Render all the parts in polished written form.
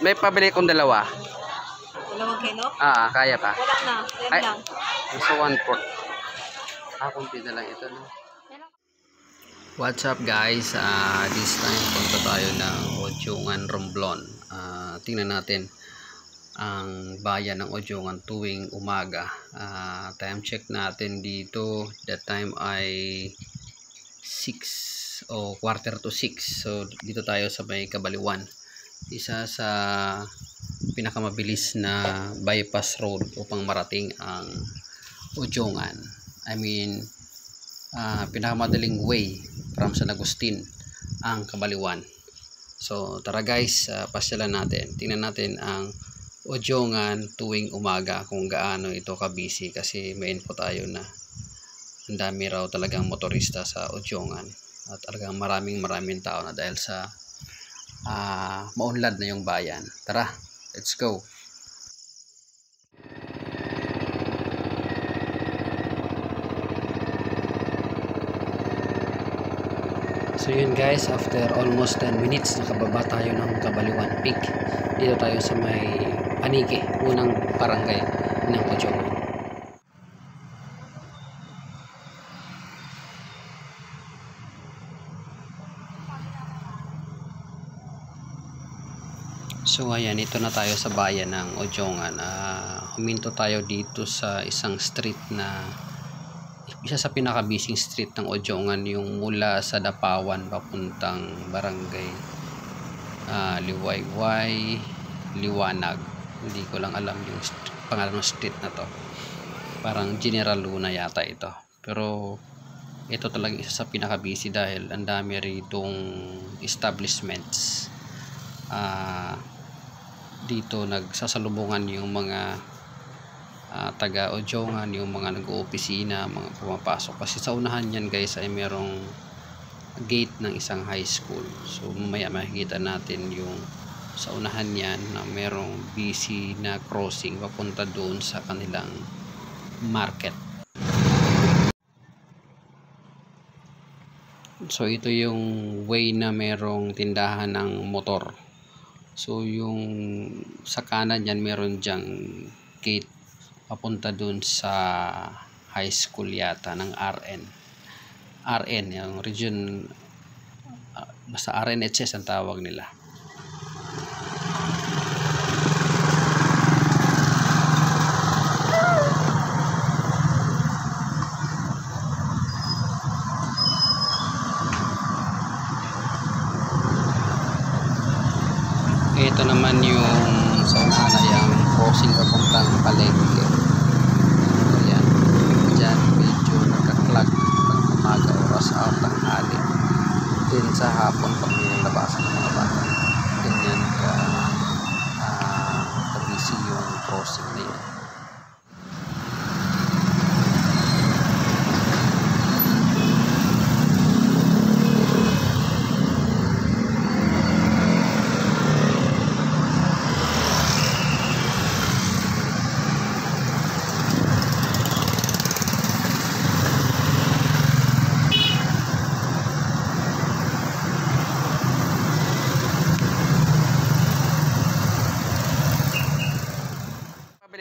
May pabili kong dalawa. Dalawang kilo? Kaya pa. Wala na. Yan Ay, lang. gusto 1/4. Kunti na lang ito, no? What's up guys? This time punta tayo ng Ojongan, Romblon. Tingnan natin ang bayan ng Ojongan tuwing umaga. Time check natin dito. That time ay 6 o 5:45. So dito tayo sa may Kabaliwan. Isa sa pinakamabilis na bypass road upang marating ang Ojongan. I mean, pinakamadaling way from San Agustin ang Kabaliwan. So tara guys, pasyalan natin. Tingnan natin ang Ojongan tuwing umaga kung gaano ito ka-busy, kasi may info tayo na ang dami raw talagang motorista sa Ojongan at talagang maraming tao na dahil sa maunlad na yung bayan. Tara, let's go. So yun guys, after almost 10 minutes nakababa tayo ng Kabaliwan Peak. Dito tayo sa may Paniki, unang barangay ng Ojongan. So ayan, ito na tayo sa bayan ng Ojongan. Huminto tayo dito sa isang street na isa sa pinaka-busy street ng Ojongan, yung mula sa Dapawan papuntang barangay Liwayway, Liwanag. Hindi ko lang alam yung pangalan ng street na to. Parang General Luna yata ito. Pero ito talaga isa sa pinaka-busy dahil ang dami ritong establishments. Dito nagsasalubungan yung mga taga Ojongan, yung mga nag-oopisina, mga pumapasok. Kasi sa unahan yan guys ay merong gate ng isang high school. So mamaya makikita natin yung sa unahan yan na merong busy na crossing papunta doon sa kanilang market. So ito yung way na merong tindahan ng motor. So yung sa kanan yan meron dyang gate papunta dun sa high school yata ng RN yung region, basta RNHS ang tawag nila. Ito naman yung sa unahan ay ang crossing papuntang Palengke. Ayan, dyan medyo nagka-clog pag umaga, oras out ang hali. Din sa hapon pag nilabasan ng mga bata, ganyan ka-busy yung crossing na yun.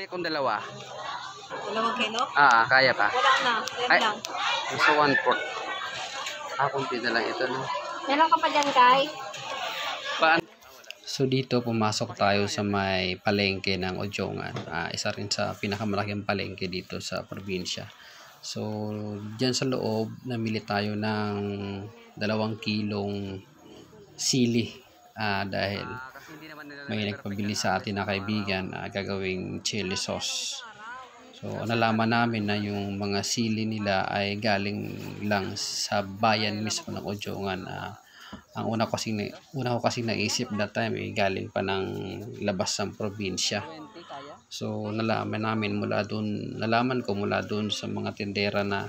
Kung dalawa. Dalawang kilo? Kaya pa. Wala na. Yan Ay, lang. gusto 1/4. Kunti na lang ito, no? Meron ka pa dyan, Kai? So dito pumasok tayo sa may palengke ng Ojongan. Isa rin sa pinakamalaking palengke dito sa probinsya. So dyan sa loob namili tayo ng 2 kilong sili dahil may nagpabili sa atin na kaibigan gagawing chili sauce. So nalaman namin na yung mga sili nila ay galing lang sa bayan mismo ng Ojongan. Ang una ko kasi naisip that time ay galing pa ng labas ng probinsya. So nalaman ko mula doon sa mga tindera na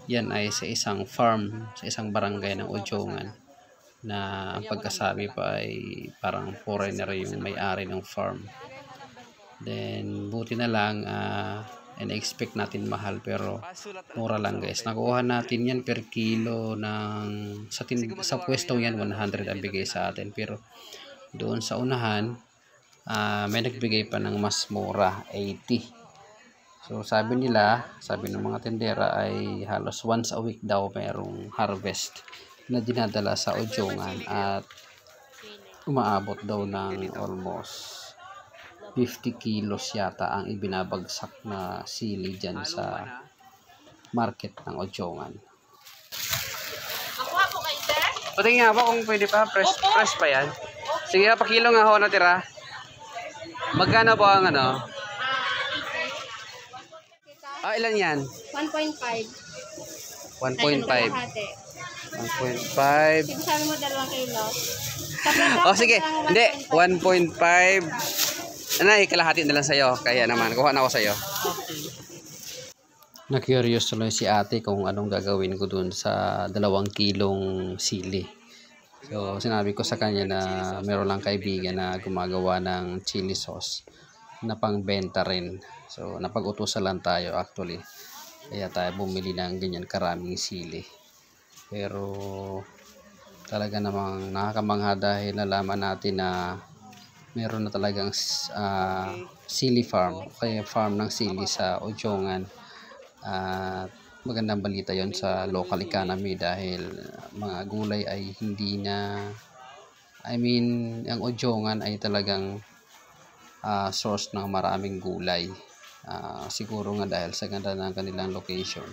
yan ay sa isang farm, sa isang barangay ng Ojongan, na ang pagkasabi pa ay parang foreigner yung may-ari ng farm. Then buti na lang in-expect natin mahal pero mura lang guys. Nakuha natin yan per kilo ng sa pwestong yan 100 ang bigay sa atin, pero doon sa unahan, may nagbigay pa ng mas mura, 80. So sabi ng mga tindera ay halos once a week daw mayroong harvest na dinadala sa Ojongan at umaabot daw ng almost 50 kilos yata ang ibinabagsak na sili dyan sa market ng Ojongan. Makuha po kayo, sir? Patingin nga po kung pwede pa, fresh pa yan. Sige, pakilo nga ho natira. Magkano po ang ano? Ilan yan? 1.5. 1.5. 1.5. Sige, sabi mo 2 kilo. Sa Oh, sige. Hindi, 1.5. Kalahati na lang sa'yo. Kaya naman, kuha na ako sa'yo. Na-curious tuloy si ate kung anong gagawin ko dun sa 2 kilong sili. So, sinabi ko sa kanya na meron lang kaibigan na gumagawa ng chili sauce na pangbenta rin. So, napag-utusan lang tayo actually. Kaya tayo bumili ng ganyan karaming sili. Pero, talaga namang nakakamangha dahil nalaman natin na meron na talagang sili farm, kaya farm ng sili sa Ojongan. Magandang balita yon sa local economy dahil mga gulay ay hindi na, ang Ojongan ay talagang source ng maraming gulay. Siguro nga dahil sa ganda ng kanilang location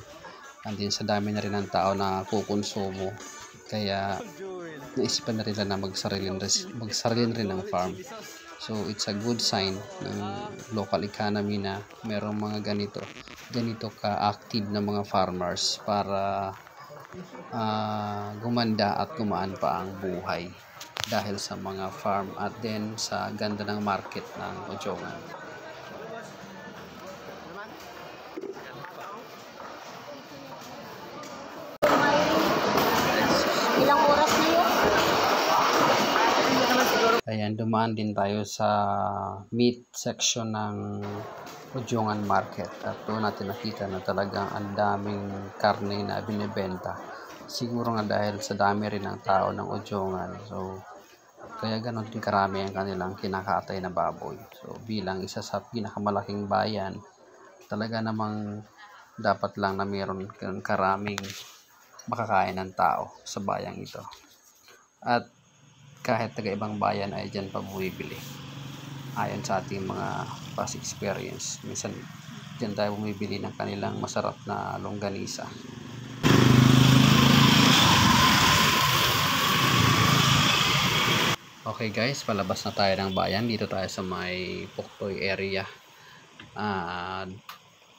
and din sa dami na rin ng tao na kukonsumo, kaya naisipan na rin na magsarilin rin ng farm. So it's a good sign ng local economy na merong mga ganito ka-active na mga farmers para gumanda at gumaan pa ang buhay dahil sa mga farm at then sa ganda ng market ng Ojongan. Ilang oras na yun? Ayan, dumaan din tayo sa meat section ng Ojongan Market at doon natin nakita na talagang ang daming karne na binibenta. Siguro nga dahil sa dami rin ng tao ng Ojongan. So, kaya ganon din karami ang kanilang kinakatay na baboy. So, bilang isa sa pinakamalaking bayan, talaga namang dapat lang na mayroon karaming makakain ng tao sa bayang ito. At kahit taga-ibang bayan ay dyan pa bumibili. Ayon sa ating mga past experience, minsan dyan tayo bumibili ng kanilang masarap na longganisa. Okay guys, palabas na tayo ng bayan. Dito tayo sa may Puktoy area.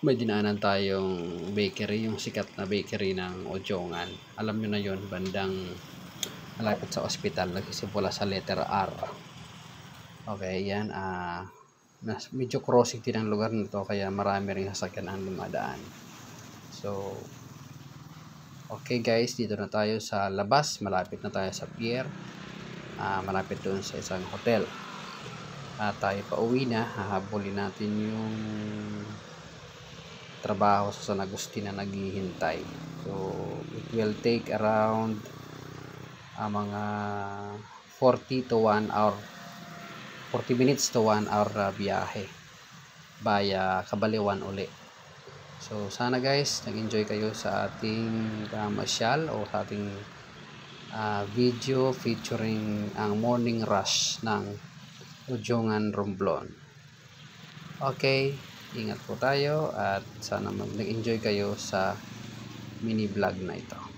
May dinaanan tayong bakery, yung sikat na bakery ng Ojongan. Alam nyo na yon, bandang malapit sa ospital, nagsisimula sa letter R. Okay, yan. Medyo crossing din ang lugar nito, kaya marami rin sasakyan ang dumadaan. So, okay guys, dito na tayo sa labas. Malapit na tayo sa pier. Malapit doon sa isang hotel. Tayo pa uwi na. Hahabulin natin yung trabaho sa San Agustin na naghihintay. So, it will take around mga 40 to 1 hour, 40 minutes to 1 hour biyahe via Kabaliwan uli. So sana guys nag-enjoy kayo sa ating masyal o sa ating video featuring ang morning rush ng Ojongan Romblon. Okay, ingat po tayo at sana nag-enjoy kayo sa mini vlog na ito.